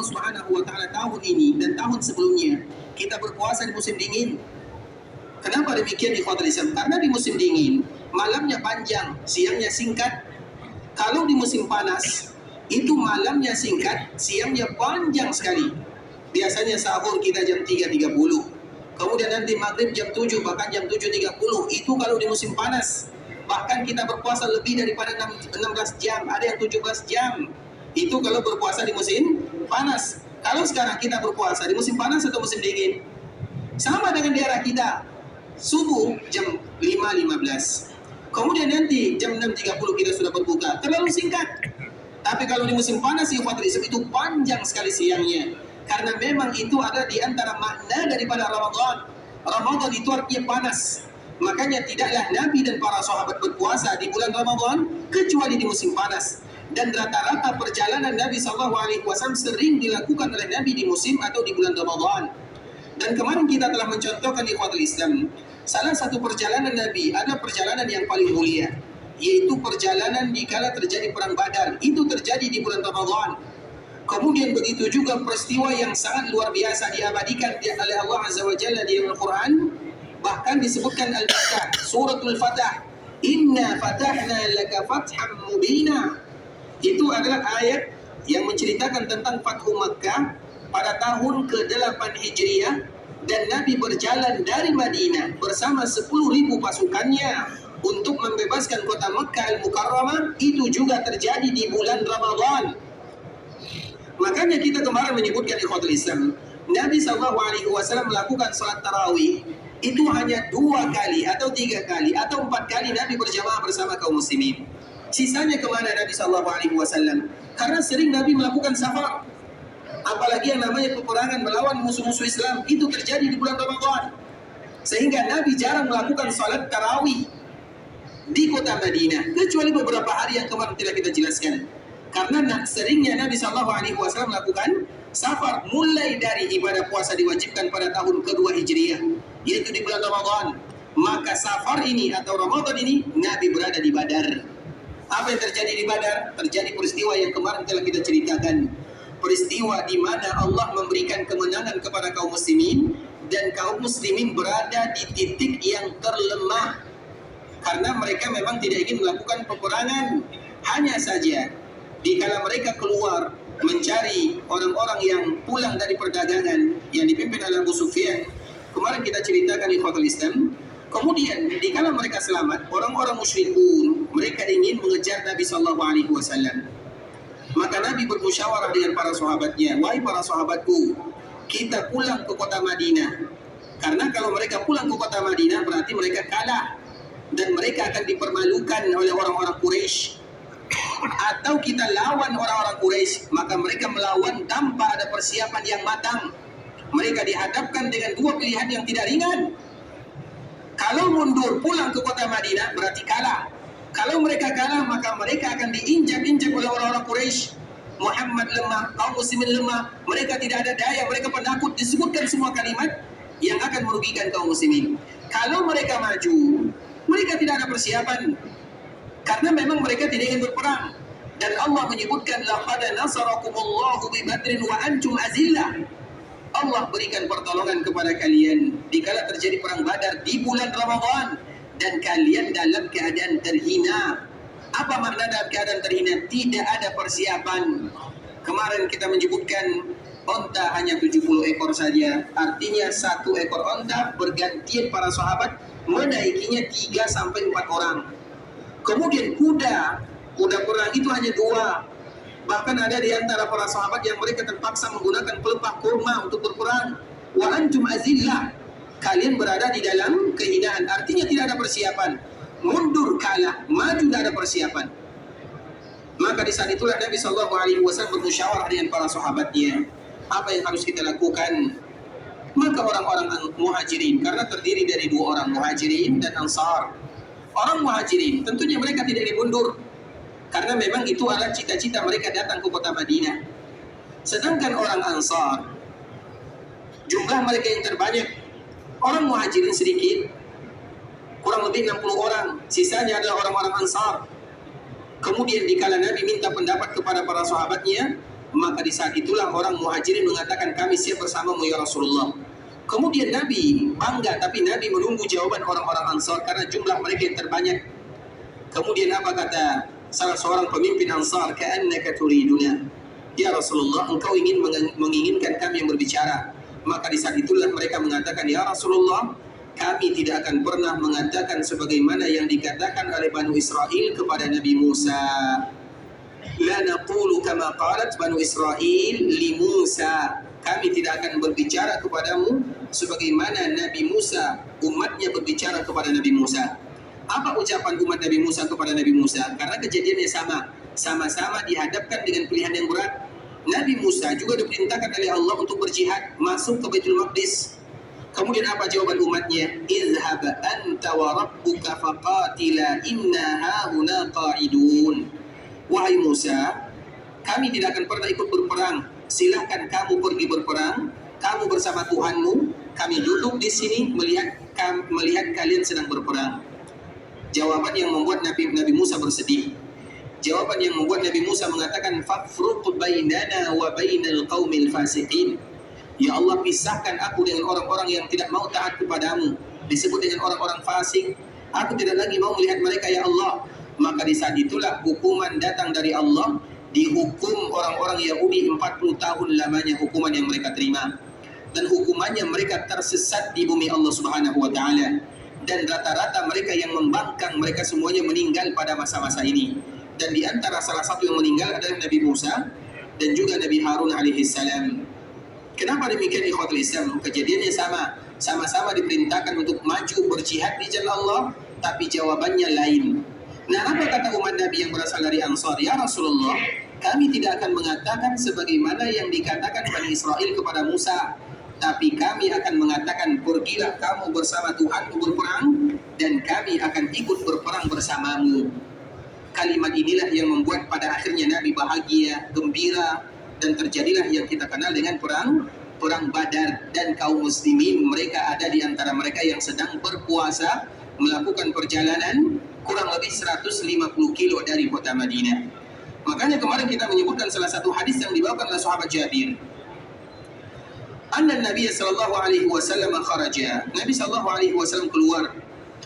Subhanahu wa taala tahun ini dan tahun sebelumnya kita berpuasa di musim dingin. Kenapa demikian ikhwatul Islam? Karena di musim dingin malamnya panjang, siangnya singkat. Kalau di musim panas itu malamnya singkat, siangnya panjang sekali. Biasanya sahur kita jam 3.30. Kemudian nanti maghrib jam 7, bahkan jam 7.30. Itu kalau di musim panas. Bahkan kita berpuasa lebih daripada 16 jam, ada yang 17 jam. Itu kalau berpuasa di musim panas. Kalau sekarang kita berpuasa di musim panas atau musim dingin? Sama dengan daerah kita. Subuh jam 5.15. Kemudian nanti jam 6.30 kita sudah berbuka. Terlalu singkat. Tapi kalau di musim panas itu panjang sekali siangnya. Karena memang itu ada di antara makna daripada Ramadan. Ramadan itu artinya panas. Makanya tidaklah Nabi dan para sahabat berpuasa di bulan Ramadan kecuali di musim panas. Dan rata-rata perjalanan Nabi SAW sering dilakukan oleh Nabi di musim atau di bulan Ramadan. Dan kemarin kita telah mencontohkan di ikhwatul Islam, salah satu perjalanan Nabi ada perjalanan yang paling mulia, yaitu perjalanan dikala terjadi perang Badar. Itu terjadi di bulan Ramadan. Kemudian begitu juga peristiwa yang sangat luar biasa diabadikan oleh Allah Azza wa Jalla di Al-Quran. Bahkan disebutkan Al-Fatah, suratul Fatah, Inna fatahna laka fatham mubina. Itu adalah ayat yang menceritakan tentang Fathu Makkah pada tahun ke-8 Hijriah, dan Nabi berjalan dari Madinah bersama 10.000 pasukannya untuk membebaskan kota Makkah Al-Mukarramah. Itu juga terjadi di bulan Ramadan. Makanya kita kemarin menyebutkan ikhwatul Islam, Nabi SAW melakukan salat tarawih itu hanya 2 kali atau 3 kali atau 4 kali Nabi berjamaah bersama kaum muslimin. Sisanya kemana Nabi SAW? Karena sering Nabi melakukan safar. Apalagi yang namanya peperangan melawan musuh-musuh Islam itu terjadi di bulan Ramadan. Sehingga Nabi jarang melakukan salat tarawih di kota Madinah, kecuali beberapa hari yang kemarin tidak kita jelaskan. Karena seringnya Nabi SAW melakukan safar, mulai dari ibadah puasa diwajibkan pada tahun kedua Hijriah, yaitu di bulan Ramadan. Maka safar ini atau Ramadan ini Nabi berada di Badar. Apa yang terjadi di Badar? Terjadi peristiwa yang kemarin telah kita ceritakan. Peristiwa di mana Allah memberikan kemenangan kepada kaum muslimin, dan kaum muslimin berada di titik yang terlemah. Karena mereka memang tidak ingin melakukan peperangan. Hanya saja dikala mereka keluar mencari orang-orang yang pulang dari perdagangan yang dipimpin oleh Abu Sufyan, kemarin kita ceritakan di ikhwatul Islam. Kemudian dikala mereka selamat, orang-orang musyrikun mereka ingin mengejar Nabi SAW. Maka Nabi bermusyawarah dengan para sahabatnya, wahai para sahabatku, kita pulang ke kota Madinah. Karena kalau mereka pulang ke kota Madinah berarti mereka kalah dan mereka akan dipermalukan oleh orang-orang Quraisy. Atau kita lawan orang-orang Quraisy, maka mereka melawan tanpa ada persiapan yang matang. Mereka dihadapkan dengan 2 pilihan yang tidak ringan. Kalau mundur pulang ke kota Madinah berarti kalah. Kalau mereka kalah maka mereka akan diinjak-injak oleh orang-orang Quraisy. Muhammad lemah, kaum muslimin lemah, mereka tidak ada daya, mereka penakut. Disebutkan semua kalimat yang akan merugikan kaum muslimin. Kalau mereka maju, mereka tidak ada persiapan. Karena memang mereka tidak ingin berperang. Dan Allah menyebutkan laqad nasarakumullahu bi Badrin wa antum azillah. Allah berikan pertolongan kepada kalian dikala terjadi perang Badar di bulan Ramadan dan kalian dalam keadaan terhina. Apa makna dalam keadaan terhina? Tidak ada persiapan. Kemarin kita menyebutkan onta hanya 70 ekor saja. Artinya 1 ekor onta bergantian para sahabat menaikinya 3 sampai 4 orang. Kemudian kuda perang itu hanya 2. Bahkan ada di antara para sahabat yang mereka terpaksa menggunakan pelepah kurma untuk berperang. Wa antum azillah. Kalian berada di dalam kehinaan. Artinya tidak ada persiapan. Mundur kalah, maju tidak ada persiapan. Maka di saat itulah Nabi SAW bermusyawarah dengan para sahabatnya. Apa yang harus kita lakukan? Maka orang-orang muhajirin, karena terdiri dari 2 orang, muhajirin dan ansar. Orang muhajirin tentunya mereka tidak ingin mundur. Karena memang itu adalah cita-cita mereka datang ke kota Madinah. Sedangkan orang Ansar, jumlah mereka yang terbanyak. Orang Muhajirin sedikit, kurang lebih 60 orang. Sisanya adalah orang-orang Ansar. Kemudian dikala Nabi minta pendapat kepada para sahabatnya, Maka di saat itulah orang Muhajirin mengatakan, kami siap bersamamu ya Rasulullah. Kemudian Nabi bangga, tapi Nabi menunggu jawaban orang-orang Ansar karena jumlah mereka yang terbanyak. Kemudian apa kata salah seorang pemimpin Ansar, ka'annaka turiduna, ya Rasulullah, engkau ingin menginginkan kami yang berbicara. Maka di saat itulah mereka mengatakan, ya Rasulullah, kami tidak akan pernah mengatakan sebagaimana yang dikatakan oleh Banu Israel kepada Nabi Musa. La naqulu kama qalat Banu Israel li Musa. Kami tidak akan berbicara kepadamu sebagaimana Nabi Musa, umatnya berbicara kepada Nabi Musa. Apa ucapan umat Nabi Musa kepada Nabi Musa? Karena kejadiannya sama-sama dihadapkan dengan pilihan yang berat. Nabi Musa juga diperintahkan oleh Allah untuk berjihad, masuk ke Baitul Maqdis. Kemudian apa jawaban umatnya? Izhab anta wa rabbuka faqatila inna hahuna qa'idun. Wahai Musa, kami tidak akan pernah ikut berperang. Silahkan kamu pergi berperang. Kamu bersama Tuhanmu. Kami duduk di sini melihat kalian sedang berperang. Jawaban yang membuat Nabi Musa bersedih. Jawaban yang membuat Nabi Musa mengatakan, fafruq bainana wa bainal qaumil fasiqin. Ya Allah, pisahkan aku dengan orang-orang yang tidak mau taat kepadamu. Disebut dengan orang-orang fasik. Aku tidak lagi mau melihat mereka ya Allah. Maka di saat itulah hukuman datang dari Allah. Dihukum orang-orang Yahudi 40 tahun lamanya hukuman yang mereka terima. Dan hukumannya mereka tersesat di bumi Allah Subhanahu wa ta'ala. Dan rata-rata mereka yang membangkang, mereka semuanya meninggal pada masa-masa ini. Dan di antara salah satu yang meninggal adalah Nabi Musa dan juga Nabi Harun alaihissalam. Kenapa demikian ikhwatul Islam? Kejadiannya sama. Sama-sama diperintahkan untuk maju berjihad di jalan Allah, tapi jawabannya lain. Nah, apa kata umat Nabi yang berasal dari Ansar? Ya Rasulullah, kami tidak akan mengatakan sebagaimana yang dikatakan Bani Israel kepada Musa, tapi kami akan mengatakan, pergilah kamu bersama Tuhanmu berperang, dan kami akan ikut berperang bersamamu. Kalimat inilah yang membuat pada akhirnya Nabi bahagia, gembira, dan terjadilah yang kita kenal dengan perang Badar. Dan kaum muslimin, mereka ada di antara mereka yang sedang berpuasa, melakukan perjalanan kurang lebih 150 kilo dari kota Madinah. Makanya kemarin kita menyebutkan salah satu hadis yang dibawakan oleh sahabat Jabir. Anna Nabi sallallahu alaihi wasallam kharaja. Nabi sallallahu alaihi wasallam keluar.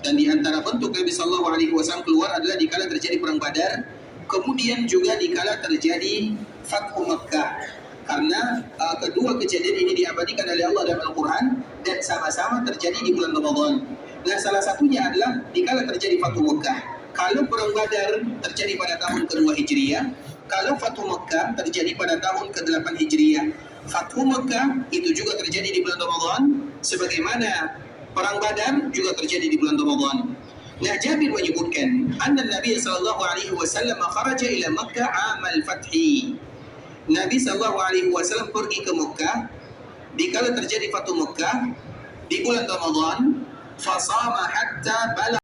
Dan di antara bentuk Nabi sallallahu alaihi wasallam keluar adalah dikala terjadi perang Badar, kemudian juga dikala terjadi Fathu Makkah. Karena kedua kejadian ini diabadikan oleh Allah dalam Al-Quran dan sama-sama terjadi di bulan Ramadan. Nah, salah satunya adalah dikala terjadi Fathu Makkah. Kalau perang Badar terjadi pada tahun kedua Hijriah, kalau Fathu Makkah terjadi pada tahun ke-8 Hijriah. Fathu Makkah itu juga terjadi di bulan Ramadan, sebagaimana perang Badar juga terjadi di bulan Ramadan. Nah, Jabir menyebutkan, anna Nabi sallallahu alaihi wasallam kharaja ila Makkah amal fathi. Nabi sallallahu alaihi wasallam pergi ke Makkah dikala terjadi Fathu Makkah di bulan Ramadan, fasama hatta bala